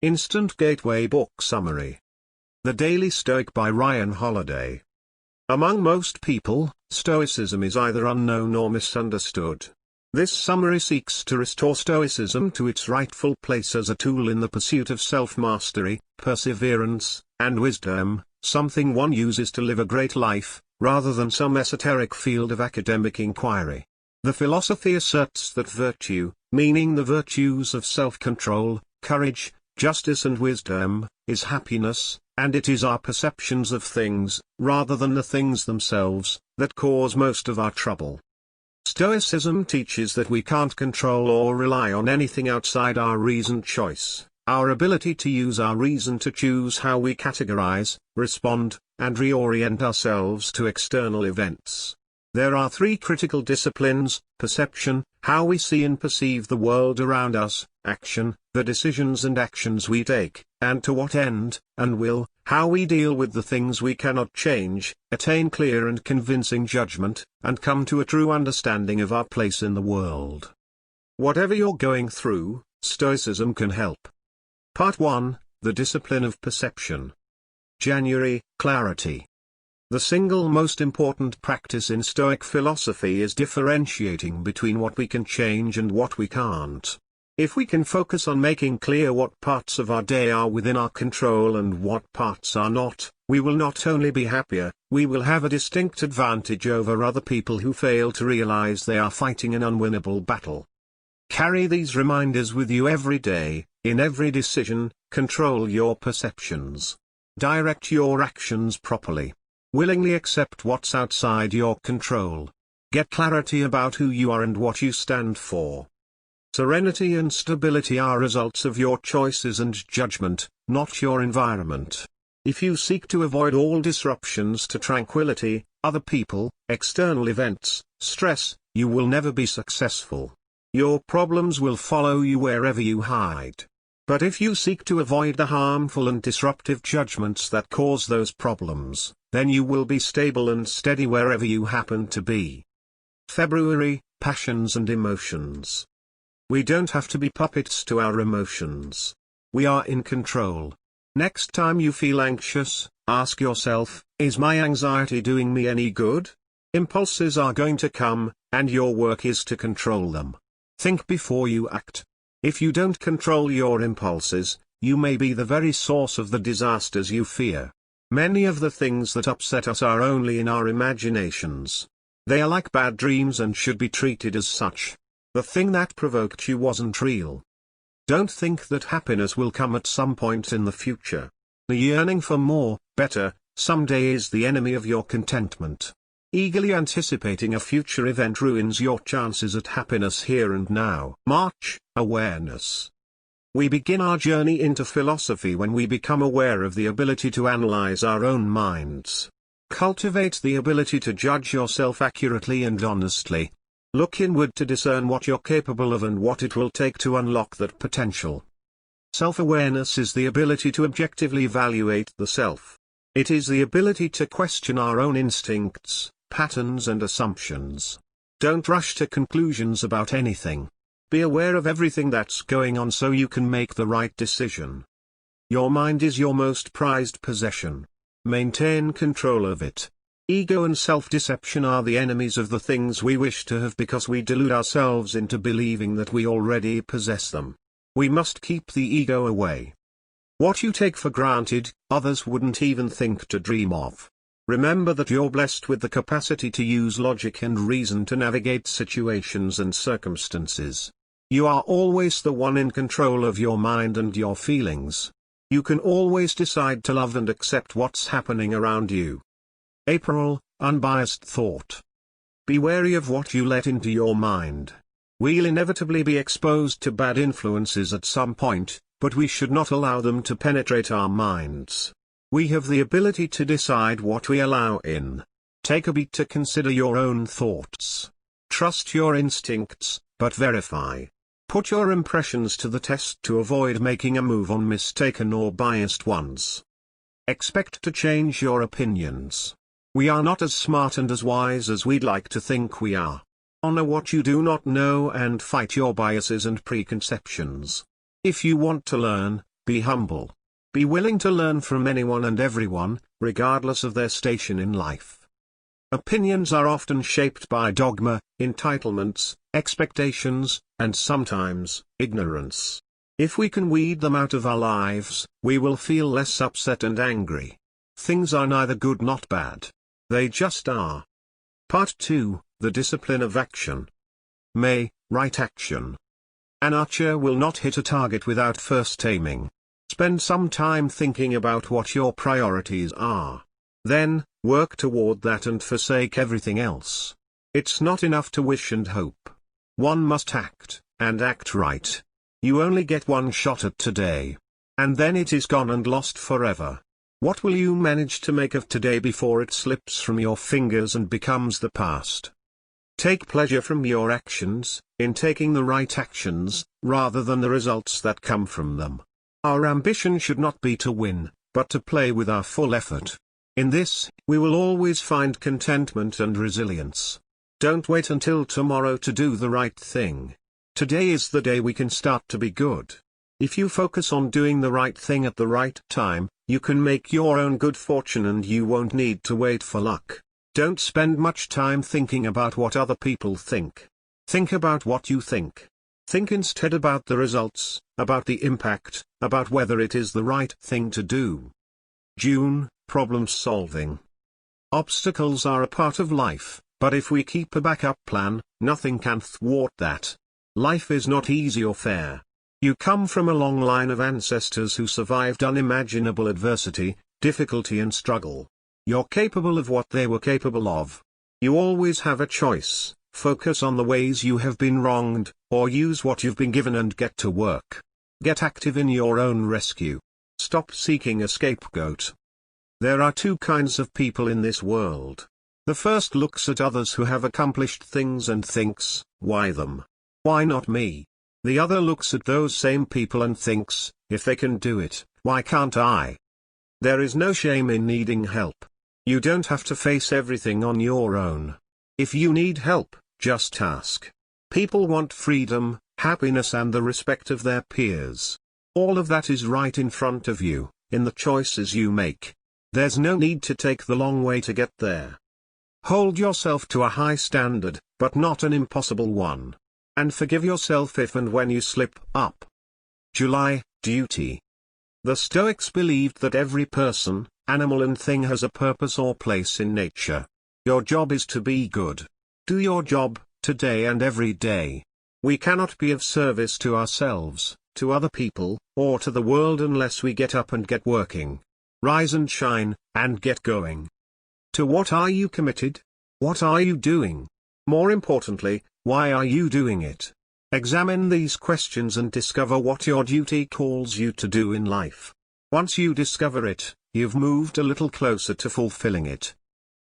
Instant Gateway Book Summary. The Daily Stoic by Ryan Holiday. Among most people, Stoicism is either unknown or misunderstood. This summary seeks to restore Stoicism to its rightful place as a tool in the pursuit of self-mastery, perseverance, and wisdom, something one uses to live a great life, rather than some esoteric field of academic inquiry. The philosophy asserts that virtue, meaning the virtues of self-control, courage, justice and wisdom, is happiness, and it is our perceptions of things, rather than the things themselves, that cause most of our trouble. Stoicism teaches that we can't control or rely on anything outside our reasoned choice, our ability to use our reason to choose how we categorize, respond, and reorient ourselves to external events. There are three critical disciplines: perception, how we see and perceive the world around us; action, the decisions and actions we take, and to what end; and will, how we deal with the things we cannot change, attain clear and convincing judgment, and come to a true understanding of our place in the world. Whatever you're going through, Stoicism can help. Part 1, The Discipline of Perception. January, Clarity. The single most important practice in Stoic philosophy is differentiating between what we can change and what we can't. If we can focus on making clear what parts of our day are within our control and what parts are not, we will not only be happier, we will have a distinct advantage over other people who fail to realize they are fighting an unwinnable battle. Carry these reminders with you every day. In every decision, control your perceptions. Direct your actions properly. Willingly accept what's outside your control. Get clarity about who you are and what you stand for. Serenity and stability are results of your choices and judgment, not your environment. If you seek to avoid all disruptions to tranquility, other people, external events, stress, you will never be successful. Your problems will follow you wherever you hide. But if you seek to avoid the harmful and disruptive judgments that cause those problems, then you will be stable and steady wherever you happen to be. February, Passions and Emotions. We don't have to be puppets to our emotions. We are in control. Next time you feel anxious, ask yourself, is my anxiety doing me any good? Impulses are going to come, and your work is to control them. Think before you act. If you don't control your impulses, you may be the very source of the disasters you fear. Many of the things that upset us are only in our imaginations. They are like bad dreams and should be treated as such. The thing that provoked you wasn't real. Don't think that happiness will come at some point in the future. The yearning for more, better, someday is the enemy of your contentment. Eagerly anticipating a future event ruins your chances at happiness here and now. March, Awareness. We begin our journey into philosophy when we become aware of the ability to analyze our own minds. Cultivate the ability to judge yourself accurately and honestly. Look inward to discern what you're capable of and what it will take to unlock that potential. Self-awareness is the ability to objectively evaluate the self. It is the ability to question our own instincts, patterns and assumptions. Don't rush to conclusions about anything. Be aware of everything that's going on so you can make the right decision. Your mind is your most prized possession. Maintain control of it. Ego and self-deception are the enemies of the things we wish to have because we delude ourselves into believing that we already possess them. We must keep the ego away. What you take for granted, others wouldn't even think to dream of. Remember that you're blessed with the capacity to use logic and reason to navigate situations and circumstances. You are always the one in control of your mind and your feelings. You can always decide to love and accept what's happening around you. April, Unbiased Thought. Be wary of what you let into your mind. We'll inevitably be exposed to bad influences at some point, but we should not allow them to penetrate our minds. We have the ability to decide what we allow in. Take a beat to consider your own thoughts. Trust your instincts, but verify. Put your impressions to the test to avoid making a move on mistaken or biased ones. Expect to change your opinions. We are not as smart and as wise as we'd like to think we are. Honor what you do not know and fight your biases and preconceptions. If you want to learn, be humble. Be willing to learn from anyone and everyone, regardless of their station in life. Opinions are often shaped by dogma, entitlements, expectations, and sometimes, ignorance. If we can weed them out of our lives, we will feel less upset and angry. Things are neither good nor bad. They just are. Part 2, The Discipline of Action. Right action. An archer will not hit a target without first aiming. Spend some time thinking about what your priorities are. Then, work toward that and forsake everything else. It's not enough to wish and hope. One must act, and act right. You only get one shot at today. And then it is gone and lost forever. What will you manage to make of today before it slips from your fingers and becomes the past? Take pleasure from your actions, in taking the right actions, rather than the results that come from them. Our ambition should not be to win, but to play with our full effort. In this, we will always find contentment and resilience. Don't wait until tomorrow to do the right thing. Today is the day we can start to be good. If you focus on doing the right thing at the right time, you can make your own good fortune and you won't need to wait for luck. Don't spend much time thinking about what other people think. Think about what you think. Think instead about the results, about the impact, about whether it is the right thing to do. June, problem solving. Obstacles are a part of life, but if we keep a backup plan, nothing can thwart that. Life is not easy or fair. You come from a long line of ancestors who survived unimaginable adversity, difficulty and struggle. You're capable of what they were capable of. You always have a choice: focus on the ways you have been wronged, or use what you've been given and get to work. Get active in your own rescue. Stop seeking a scapegoat. There are two kinds of people in this world. The first looks at others who have accomplished things and thinks, why them? Why not me? The other looks at those same people and thinks, if they can do it, why can't I? There is no shame in needing help. You don't have to face everything on your own. If you need help, just ask. People want freedom, happiness and the respect of their peers. All of that is right in front of you, in the choices you make. There's no need to take the long way to get there. Hold yourself to a high standard, but not an impossible one. And forgive yourself if and when you slip up. July, duty. The Stoics believed that every person, animal and thing has a purpose or place in nature. Your job is to be good. Do your job, today and every day. We cannot be of service to ourselves, to other people, or to the world unless we get up and get working. Rise and shine, and get going. To what are you committed? What are you doing? More importantly, why are you doing it? Examine these questions and discover what your duty calls you to do in life. Once you discover it, you've moved a little closer to fulfilling it.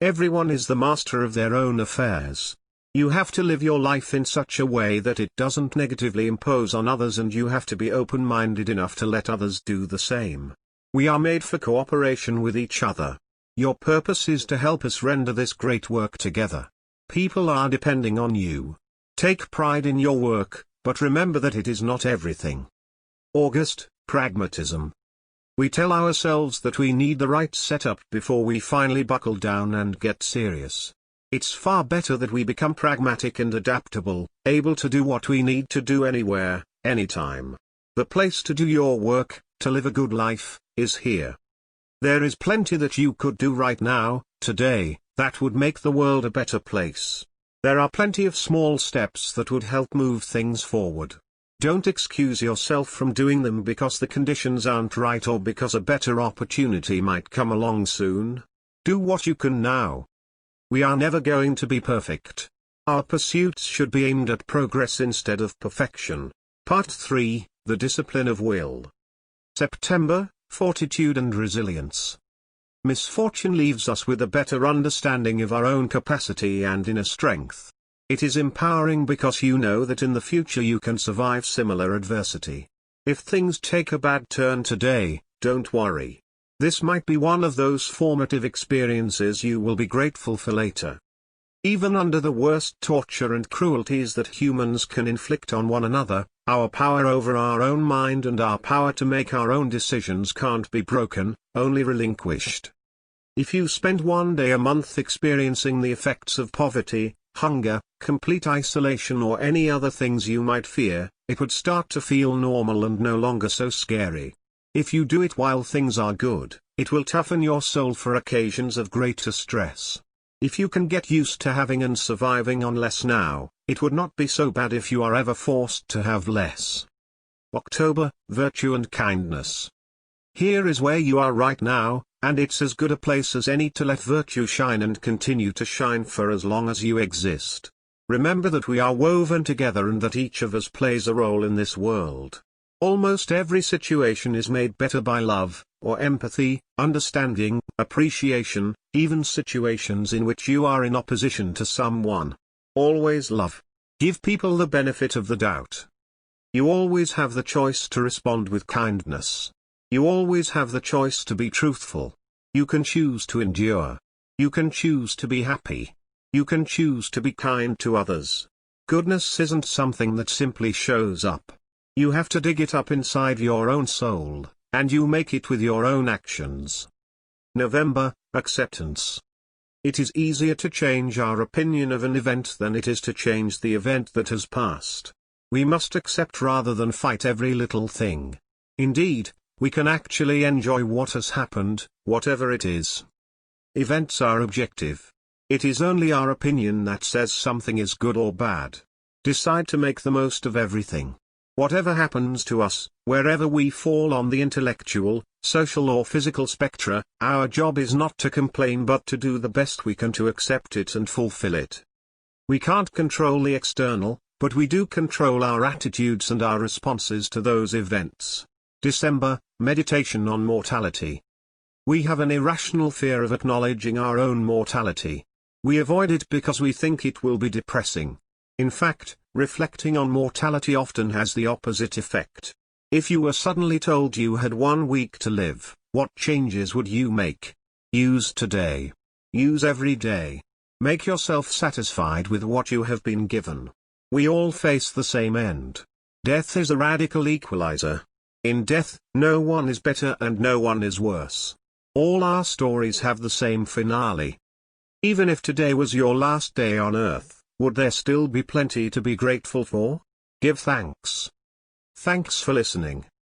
Everyone is the master of their own affairs. You have to live your life in such a way that it doesn't negatively impose on others, and you have to be open-minded enough to let others do the same. We are made for cooperation with each other. Your purpose is to help us render this great work together. People are depending on you. Take pride in your work, but remember that it is not everything. August, pragmatism. We tell ourselves that we need the right setup before we finally buckle down and get serious. It's far better that we become pragmatic and adaptable, able to do what we need to do anywhere, anytime. The place to do your work, to live a good life, is here. There is plenty that you could do right now, today, that would make the world a better place. There are plenty of small steps that would help move things forward. Don't excuse yourself from doing them because the conditions aren't right or because a better opportunity might come along soon. Do what you can now. We are never going to be perfect. Our pursuits should be aimed at progress instead of perfection. Part 3, The Discipline of Will. September, fortitude and resilience. Misfortune leaves us with a better understanding of our own capacity and inner strength. It is empowering because you know that in the future you can survive similar adversity. If things take a bad turn today, don't worry. This might be one of those formative experiences you will be grateful for later. Even under the worst torture and cruelties that humans can inflict on one another, Our power over our own mind and our power to make our own decisions can't be broken, only relinquished. If you spend one day a month experiencing the effects of poverty, hunger, complete isolation or any other things you might fear, it would start to feel normal and no longer so scary. If you do it while things are good, it will toughen your soul for occasions of greater stress. If you can get used to having and surviving on less now, it would not be so bad if you are ever forced to have less. October, Virtue and Kindness. Here is where you are right now, and it's as good a place as any to let virtue shine and continue to shine for as long as you exist. Remember that we are woven together and that each of us plays a role in this world. Almost every situation is made better by love, or empathy, understanding, appreciation, even situations in which you are in opposition to someone. Always love. Give people the benefit of the doubt. You always have the choice to respond with kindness. You always have the choice to be truthful. You can choose to endure. You can choose to be happy. You can choose to be kind to others. Goodness isn't something that simply shows up. You have to dig it up inside your own soul, and you make it with your own actions. November, Acceptance. It is easier to change our opinion of an event than it is to change the event that has passed. We must accept rather than fight every little thing. Indeed, we can actually enjoy what has happened, whatever it is. Events are objective. It is only our opinion that says something is good or bad. Decide to make the most of everything. Whatever happens to us, wherever we fall on the intellectual, social or physical spectra, our job is not to complain but to do the best we can to accept it and fulfill it. We can't control the external, but we do control our attitudes and our responses to those events. December, Meditation on Mortality. We have an irrational fear of acknowledging our own mortality. We avoid it because we think it will be depressing. In fact, reflecting on mortality often has the opposite effect. If you were suddenly told you had 1 week to live, what changes would you make? Use today. Use every day. Make yourself satisfied with what you have been given. We all face the same end. Death is a radical equalizer. In death, no one is better and no one is worse. All our stories have the same finale. Even if today was your last day on earth, would there still be plenty to be grateful for? Give thanks. Thanks for listening.